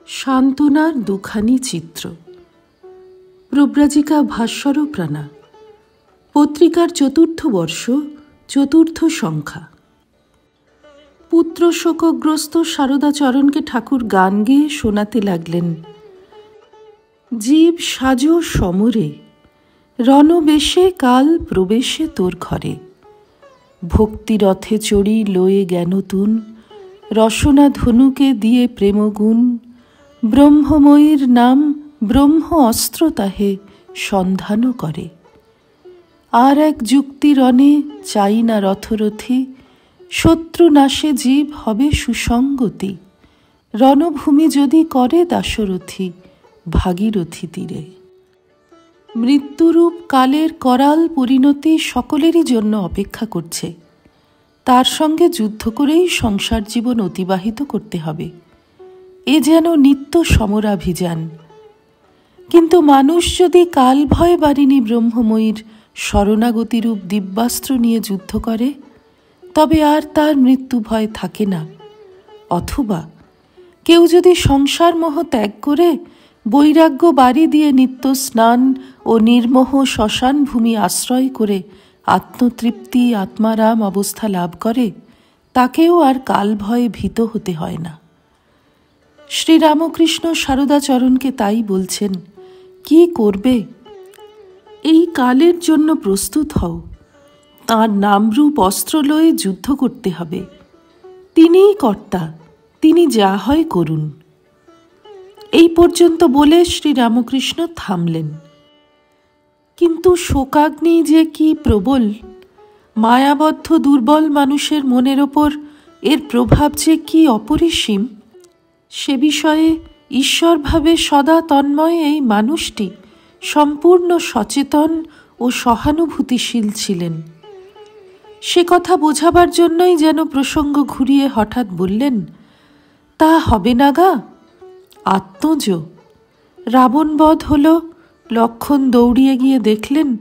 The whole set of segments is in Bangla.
সান্ত্বনার দুখানি চিত্র। প্রব্রাজিকা ভাস্বর প্রাণা, পত্রিকার ৪র্থ বর্ষ, ৪র্থ সংখ্যা। পুত্র শোকগ্রস্ত সারদাচরণকে ঠাকুর গান গেয়ে শোনাতে লাগলেন। জীব সাজো সমরে, রণবেশে কাল প্রবেশে তোর ঘরে। ভক্তিরথে চড়ি লয়ে জ্ঞানতুন, রসনা ধনুকে দিয়ে প্রেমগুণ। ব্রহ্মময়ীর নাম ব্রহ্ম অস্ত্র তাহে সন্ধান করে। আর এক যুক্তি রণে চাই না রথরথী, শত্রু নাশে জীব হবে সুসঙ্গতি। রণভূমি যদি করে দাশরথী, ভাগীরথী তীরে। মৃত্যুরূপ কালের করাল পরিণতি সকলেরই জন্য অপেক্ষা করছে। তার সঙ্গে যুদ্ধ করেই সংসার জীবন অতিবাহিত করতে হবে। এ যেন নিত্য সমরাভিযান। কিন্তু মানুষ যদি কাল ভয় বারিণী ব্রহ্মময়ীর শরণাগতিরূপ দিব্যাস্ত্র নিয়ে যুদ্ধ করে, তবে আর তার মৃত্যু ভয় থাকে না। অথবা কেউ যদি সংসার মোহ ত্যাগ করে বৈরাগ্য বাড়ি দিয়ে নিত্য স্নান ও নির্মোহ শ্মশান ভূমি আশ্রয় করে আত্মতৃপ্তি আত্মারাম অবস্থা লাভ করে, তাকেও আর কাল ভয়ে ভীত হতে হয় না। শ্রীরামকৃষ্ণ সারদাচরণকে তাই বলছেন, কি করবে? এই কালের জন্য প্রস্তুত হও। তাঁর নামরূপ অস্ত্র লয়ে যুদ্ধ করতে হবে। তিনিই কর্তা, তিনি যা হয় করুন। এই পর্যন্ত বলে শ্রীরামকৃষ্ণ থামলেন। কিন্তু শোকাগ্নি যে কি প্রবল, মায়াবদ্ধ দুর্বল মানুষের মনের ওপর এর প্রভাব যে কি অপরিসীম, সে বিষয়ে ঈশ্বরভাবে সদা তন্ময় এই মানুষটি সম্পূর্ণ সচেতন ও সহানুভূতিশীল ছিলেন। সে কথা বোঝাবার জন্যই যেন প্রসঙ্গ ঘুরিয়ে হঠাৎ বললেন, তা হবে না গা। আত্মজ রাবণবধ হল, লক্ষণ দৌড়িয়ে গিয়ে দেখলেন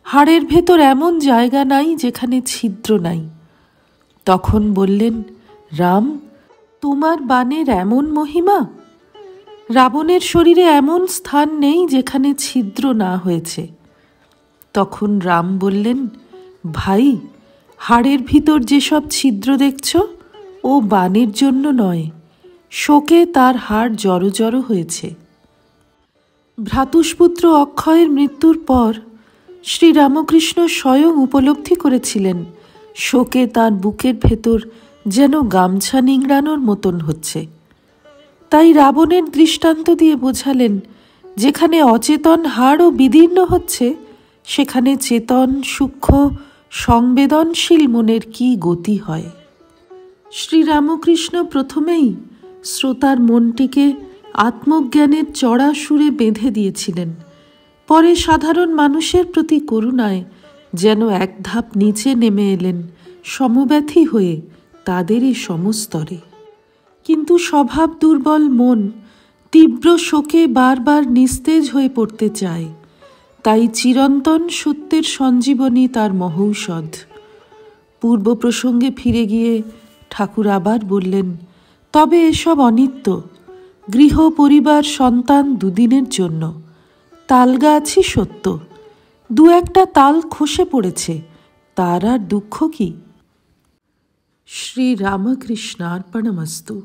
হাড়ের ভেতর এমন জায়গা নাই যেখানে ছিদ্র নাই। তখন বললেন, রাম, তোমার বাণের এমন মহিমা? রাবণের শরীরে এমন স্থান নেই যেখানে ছিদ্র না হয়েছে। তখন রাম বললেন, ভাই, হাড়ের ভিতর যেসব ছিদ্র দেখছ, ও বাণের জন্য নয়, শোকে তার হাড় জড়ো জড়ো হয়েছে। ভ্রাতুষ্পুত্র অক্ষয়ের মৃত্যুর পর শ্রীরামকৃষ্ণ স্বয়ং উপলব্ধি করেছিলেন শোকে তার বুকের ভেতর যেন গামছা নিংড়ানোর মতন হচ্ছে। তাই রাবণের দৃষ্টান্ত দিয়ে বোঝালেন, যেখানে অচেতন হাড়ও বিদীর্ণ হচ্ছে, সেখানে চেতন সূক্ষ্ম সংবেদনশীল মনের কি গতি হয়। শ্রীরামকৃষ্ণ প্রথমেই শ্রোতার মনটিকে আত্মজ্ঞানের চড়া সুরে বেঁধে দিয়েছিলেন। পরে সাধারণ মানুষের প্রতি করুণায় যেন এক ধাপ নিচে নেমে এলেন, সমব্যথী হয়ে তাদেরই সমস্তরে। কিন্তু স্বভাব দুর্বল মন তীব্র শোকে বারবার নিস্তেজ হয়ে পড়তে চায়। তাই চিরন্তন সত্যের সঞ্জীবনী তার মহৌষধ। পূর্ব প্রসঙ্গে ফিরে গিয়ে ঠাকুর আবার বললেন, তবে এসব অনিত্য। গৃহ পরিবার সন্তান দুদিনের জন্য। তালগাছি সত্য, দু একটা তাল খসে পড়েছে, তার আর দুঃখ কি? শ্রীরামকৃষ্ণার্পণমস্তু।